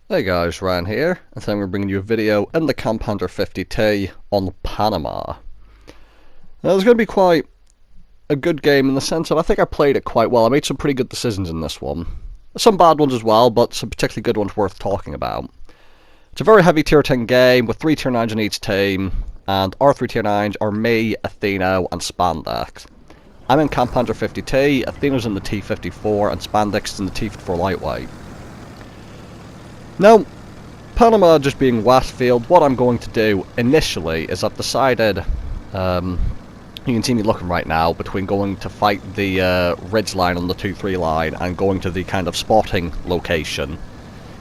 Hey guys, Ryan here, and today we're bringing you a video in the Commander 50T on Panama. Now, it's going to be quite a good game in the sense that I think I played it quite well. I made some pretty good decisions in this one. Some bad ones as well, but some particularly good ones worth talking about. It's a very heavy tier 10 game with 3 tier 9s in each team, and our 3 tier 9s are me, Athena, and Spandex. I'm in Commander 50T, Athena's in the T54, and Spandex is in the T54 Lightweight. Now, Panama just being Westfield, what I'm going to do initially is I've decided, you can see me looking right now, between going to fight the ridge line on the 2-3 line and going to the kind of spotting location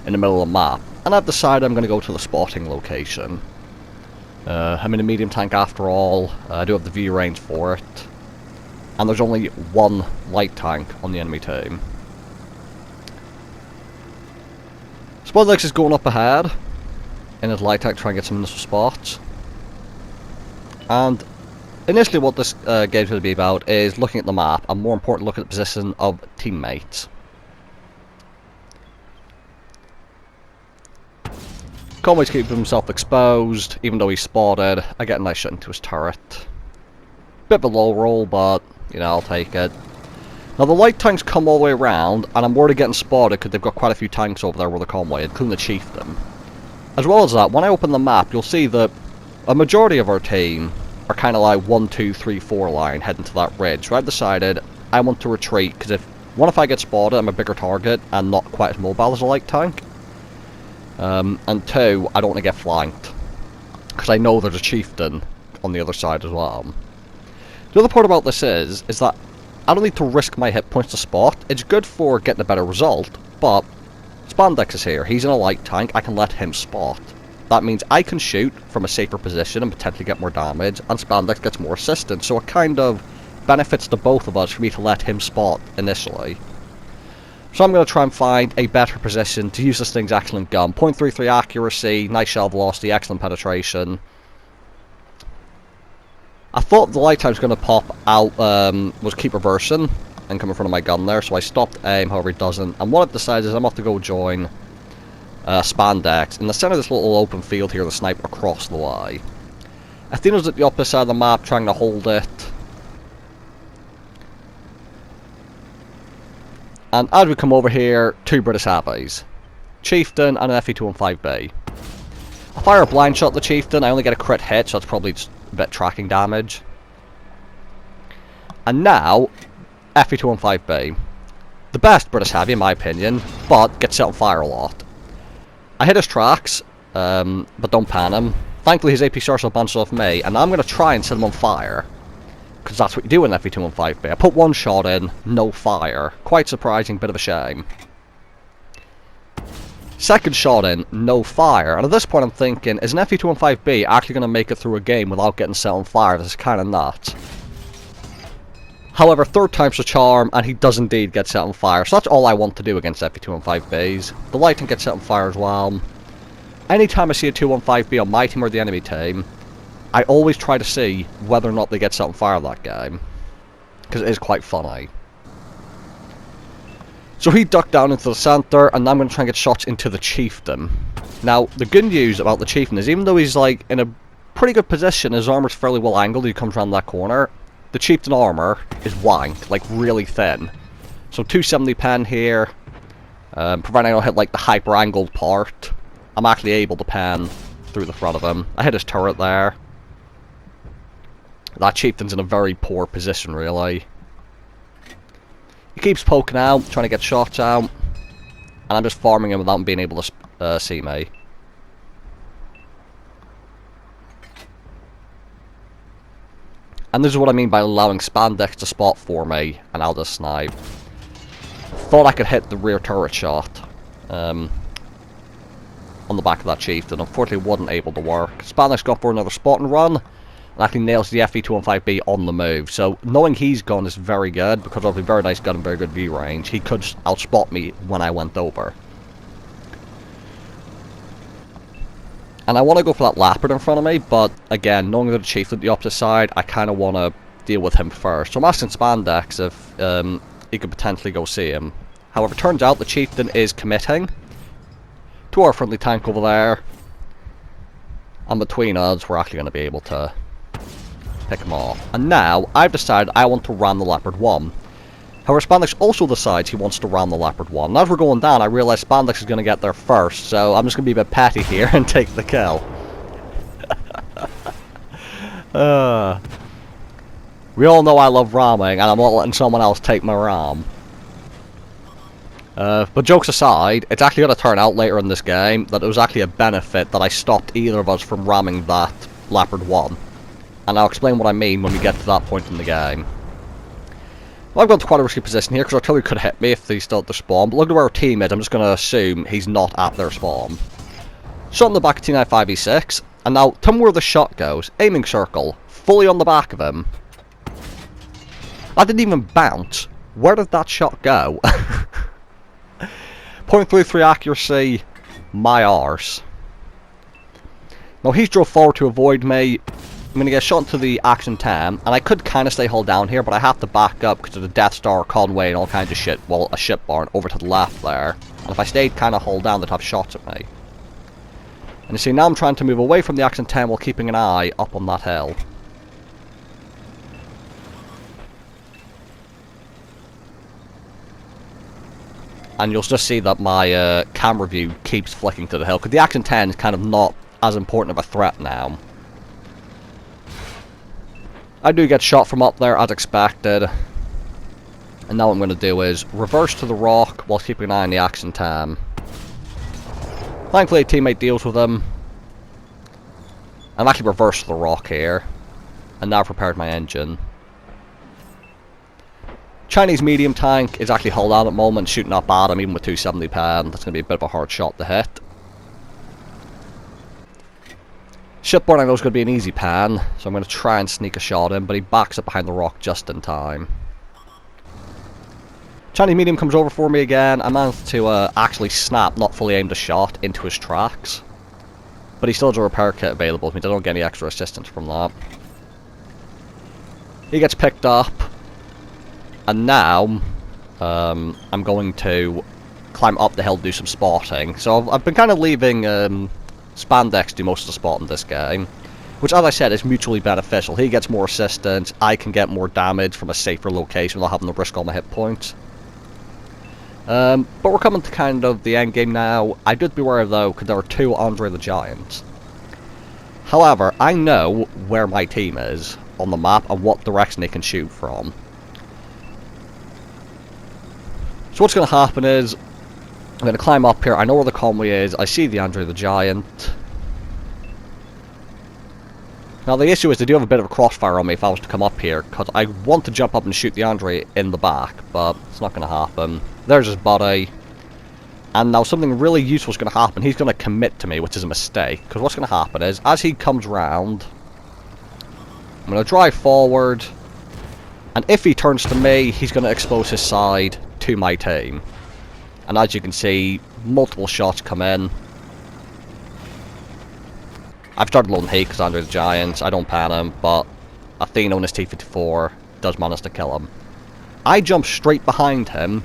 in the middle of the map. And I've decided I'm going to go to the spotting location. I'm in a medium tank after all, I do have the view range for it. And there's only one light tank on the enemy team. Spandex is going up ahead in his light tank trying to get some initial spots. And initially what this game's going to be about is looking at the map and more important looking at the position of teammates. Conway's keeping himself exposed even though he's spotted. I get a nice shot into his turret. Bit of a low roll, but you know, I'll take it. Now the light tanks come all the way around, and I'm already getting spotted because they've got quite a few tanks over there with the convoy, including the chieftain. As well as that, when I open the map, you'll see that a majority of our team are kind of like 1, 2, 3, 4 line heading to that ridge. So I've decided I want to retreat because if I get spotted, I'm a bigger target and not quite as mobile as a light tank. And 2, I don't want to get flanked because I know there's a chieftain on the other side as well. The other part about this is that I don't need to risk my hit points to spot. It's good for getting a better result, but Spandex is here. He's in a light tank. I can let him spot. That means I can shoot from a safer position and potentially get more damage, and Spandex gets more assistance. So it kind of benefits to both of us for me to let him spot initially. So I'm going to try and find a better position to use this thing's excellent gun. 0.33 accuracy, nice shell velocity, excellent penetration. I thought the light tank was going to pop out, was keep reversing and come in front of my gun there, so I stopped aim, however it doesn't. And what I've decided is I'm off to go join Spandex in the centre of this little open field here, the snipe across the Y. Athena's at the opposite side of the map trying to hold it. And as we come over here, 2 British Heavies. Chieftain and an FE215B. I fire a blind shot at the Chieftain, I only get a crit hit, so that's probably just a bit of tracking damage. And now, FE215B. The best British Heavy in my opinion, but gets set on fire a lot. I hit his tracks, but don't pan him. Thankfully his AP starts bounces off me, and I'm going to try and set him on fire. Because that's what you do in FE215B. I put one shot in, no fire. Quite surprising, bit of a shame. Second shot in, no fire, and at this point I'm thinking, is an FE215B actually going to make it through a game without getting set on fire? This is kind of nuts. However, third time's the charm, and he does indeed get set on fire, so that's all I want to do against FE215Bs. The light tank gets set on fire as well. Anytime I see a 215B on my team or the enemy team, I always try to see whether or not they get set on fire that game, because it is quite funny. So he ducked down into the centre, and now I'm going to try and get shots into the Chieftain. Now, the good news about the Chieftain is even though he's like in a pretty good position, his armour's fairly well angled, he comes around that corner, the Chieftain armour is wank, like really thin. So 270 pen here, providing I don't hit like the hyper angled part, I'm actually able to pan through the front of him. I hit his turret there. That Chieftain's in a very poor position really. He keeps poking out, trying to get shots out, and I'm just farming him without him being able to see me. And this is what I mean by allowing Spandex to spot for me, and I'll just snipe. Thought I could hit the rear turret shot on the back of that Chieftain. Unfortunately, wasn't able to work. Spandex got for another spot and run. And actually nails the FE215B on the move. So knowing he's gone is very good because of a very nice gun and very good view range. He could outspot me when I went over. And I want to go for that Leopard in front of me, but again, knowing that the Chieftain at the opposite side, I kind of want to deal with him first. So I'm asking Spandex if he could potentially go see him. However, it turns out the Chieftain is committing to our friendly tank over there. And between us, we're actually going to be able to pick him off. And now, I've decided I want to ram the Leopard 1. However, Spandex also decides he wants to ram the Leopard 1. And as we're going down, I realise Spandex is going to get there first, so I'm just going to be a bit petty here and take the kill. We all know I love ramming, and I'm not letting someone else take my ram. But jokes aside, it's actually going to turn out later in this game that it was actually a benefit that I stopped either of us from ramming that Leopard 1. And I'll explain what I mean when we get to that point in the game. Well, I've gone to quite a risky position here, because artillery could hit me if he's still at the spawn, but look at where our team is, I'm just going to assume he's not at their spawn. Shot in the back of T95E6, and now, tell me where the shot goes. Aiming circle, fully on the back of him. I didn't even bounce. Where did that shot go? .33 accuracy, my arse. Now he's drove forward to avoid me. I'm going to get shot into the Action 10, and I could kind of stay hull down here, but I have to back up because of the Death Star, Conway, and all kinds of shit. Well, a ship barn over to the left there. And if I stayed kind of hull down, they'd have shots at me. And you see, now I'm trying to move away from the Action 10 while keeping an eye up on that hill. And you'll just see that my camera view keeps flicking to the hill, because the Action 10 is kind of not as important of a threat now. I do get shot from up there as expected. And now what I'm going to do is reverse to the rock while keeping an eye on the Action 10. Thankfully a teammate deals with him. I'm actually reversed to the rock here. And now I've prepared my engine. Chinese medium tank is actually hull down at the moment, shooting up at him even with 270 pound. That's going to be a bit of a hard shot to hit. Shipborn I know is going to be an easy pan, so I'm going to try and sneak a shot in, but he backs up behind the rock just in time. Chinese medium comes over for me again. I managed to actually snap, not fully aimed a shot, into his tracks. But he still has a repair kit available to me, so I don't get any extra assistance from that. He gets picked up. And now, I'm going to climb up the hill to do some spotting. So I've been kind of leaving Spandex do most of the spotting in this game. Which, as I said, is mutually beneficial. He gets more assistance, I can get more damage from a safer location without having to risk all my hit points. But we're coming to kind of the end game now. I did beware though, because there are two Andre the Giants. However, I know where my team is on the map and what direction they can shoot from. So what's going to happen is, I'm going to climb up here, I know where the convoy is, I see the Andre the Giant. Now the issue is they do have a bit of a crossfire on me if I was to come up here, because I want to jump up and shoot the Andre in the back, but it's not going to happen. There's his body. And now something really useful is going to happen, he's going to commit to me, which is a mistake, because what's going to happen is, as he comes round, I'm going to drive forward, and if he turns to me, he's going to expose his side to my team. And as you can see, multiple shots come in. I've started loading heat because Andre the Giants, I don't pan him, but Athena on his T-54 does manage to kill him. I jump straight behind him,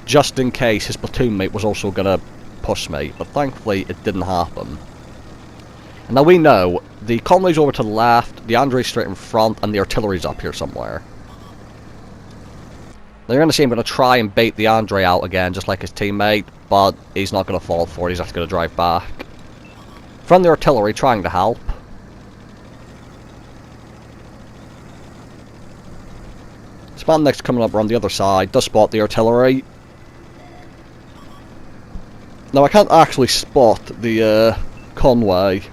just in case his platoon mate was also going to push me, but thankfully it didn't happen. And now we know, the convoy's over to the left, the Andre's straight in front, and the artillery's up here somewhere. Now you're going to see I'm going to try and bait the Andre out again, just like his teammate, but he's not going to fall for it, he's actually going to drive back. From the artillery, trying to help. Spandex coming up around the other side, does spot the artillery. Now I can't actually spot the convoy.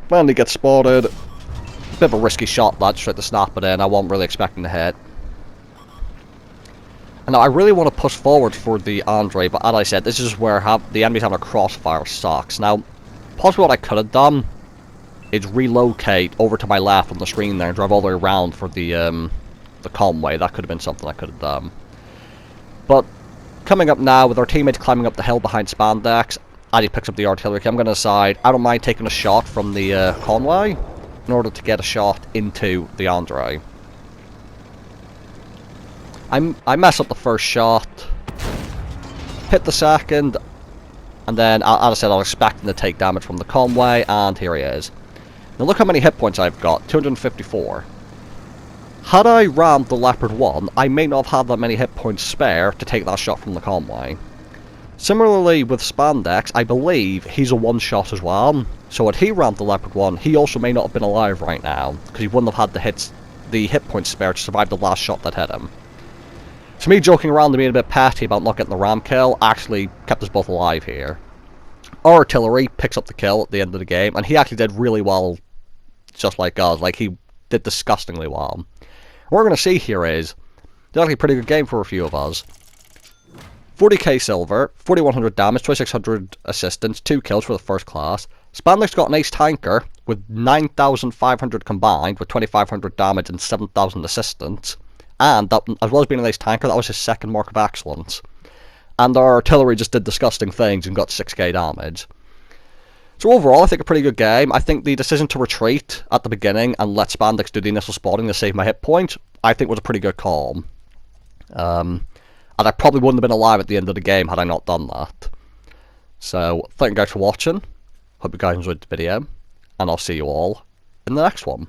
Finally gets spotted. Bit of a risky shot, that, just tried to snap it in, I wasn't really expecting to hit. And now I really want to push forward for the Andre, but as I said, this is where the enemy's having a crossfire sucks. Now, possibly what I could have done is relocate over to my left on the screen there and drive all the way around for the convoy. That could have been something I could have done. But coming up now with our teammates climbing up the hill behind Spandex, as he picks up the artillery, I'm going to decide I don't mind taking a shot from the convoy in order to get a shot into the Andre. I mess up the first shot, hit the second, And then, as I said, I was expecting to take damage from the Conway, and here he is. Now look how many hit points I've got, 254. Had I rammed the Leopard 1, I may not have had that many hit points spare to take that shot from the Conway. Similarly with Spandex, I believe he's a one-shot as well, so had he rammed the Leopard 1, he also may not have been alive right now, because he wouldn't have had the hit points spare to survive the last shot that hit him. So me joking around and being a bit petty about not getting the ram kill actually kept us both alive here. Our artillery picks up the kill at the end of the game, and he actually did really well, just like us. Like, he did disgustingly well. What we're going to see here is, it's actually a pretty good game for a few of us. 40k silver, 4100 damage, 2600 assistance, 2 kills for the first class. Spandex got an ace tanker with 9500 combined, with 2500 damage and 7000 assistance. And that, as well as being an ace tanker, that was his second mark of excellence. And our artillery just did disgusting things and got 6k damage. So overall, I think a pretty good game. I think the decision to retreat at the beginning and let Spandex do the initial spotting to save my hit points, I think was a pretty good call. And I probably wouldn't have been alive at the end of the game had I not done that. So, thank you guys for watching. Hope you guys enjoyed the video. And I'll see you all in the next one.